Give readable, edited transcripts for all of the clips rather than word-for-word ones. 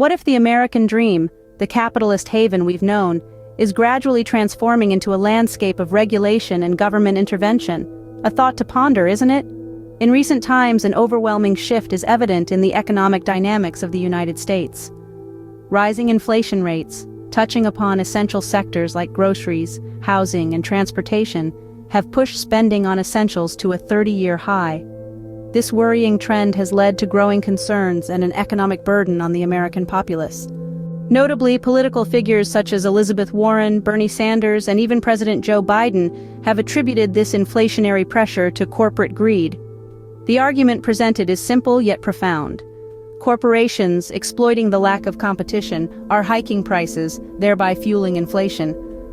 What if the American dream, the capitalist haven we've known, is gradually transforming into a landscape of regulation and government intervention? A thought to ponder, isn't it? In recent times, an overwhelming shift is evident in the economic dynamics of the United States. Rising inflation rates, touching upon essential sectors like groceries, housing, and transportation, have pushed spending on essentials to a 30-year high. This worrying trend has led to growing concerns and an economic burden on the American populace. Notably, political figures such as Elizabeth Warren, Bernie Sanders, and even President Joe Biden have attributed this inflationary pressure to corporate greed. The argument presented is simple yet profound. Corporations, exploiting the lack of competition, are hiking prices, thereby fueling inflation.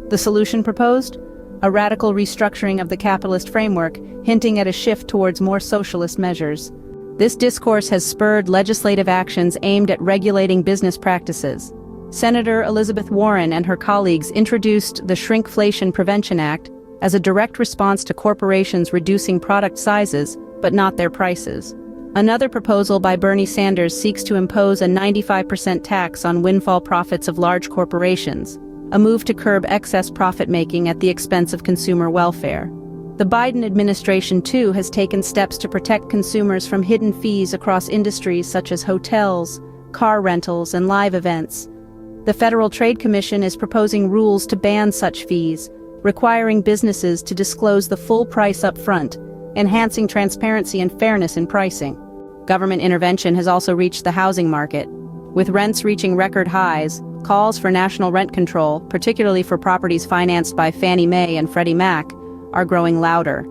The solution proposed? A radical restructuring of the capitalist framework, hinting at a shift towards more socialist measures. This discourse has spurred legislative actions aimed at regulating business practices. Senator Elizabeth Warren and her colleagues introduced the Shrinkflation Prevention Act as a direct response to corporations reducing product sizes, but not their prices. Another proposal by Bernie Sanders seeks to impose a 95% tax on windfall profits of large corporations, a move to curb excess profit-making at the expense of consumer welfare. The Biden administration, too, has taken steps to protect consumers from hidden fees across industries such as hotels, car rentals, and live events. The Federal Trade Commission is proposing rules to ban such fees, requiring businesses to disclose the full price up front, enhancing transparency and fairness in pricing. Government intervention has also reached the housing market. With rents reaching record highs, calls for national rent control, particularly for properties financed by Fannie Mae and Freddie Mac, are growing louder.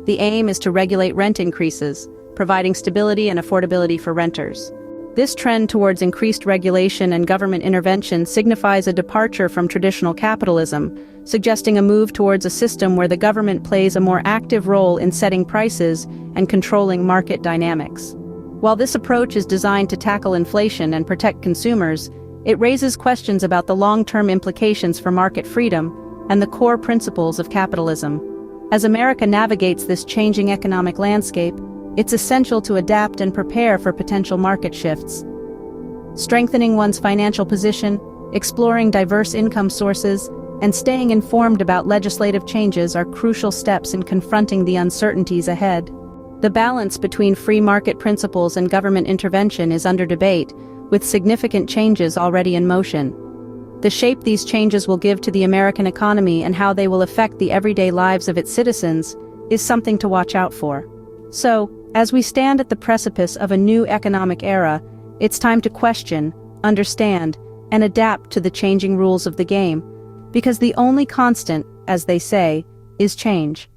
The aim is to regulate rent increases, providing stability and affordability for renters. This trend towards increased regulation and government intervention signifies a departure from traditional capitalism, suggesting a move towards a system where the government plays a more active role in setting prices and controlling market dynamics. While this approach is designed to tackle inflation and protect consumers, it raises questions about the long-term implications for market freedom and the core principles of capitalism. As America navigates this changing economic landscape, it's essential to adapt and prepare for potential market shifts. Strengthening one's financial position, exploring diverse income sources, and staying informed about legislative changes are crucial steps in confronting the uncertainties ahead. The balance between free market principles and government intervention is under debate, with significant changes already in motion. The shape these changes will give to the American economy and how they will affect the everyday lives of its citizens is something to watch out for. So, as we stand at the precipice of a new economic era, it's time to question, understand, and adapt to the changing rules of the game, because the only constant, as they say, is change.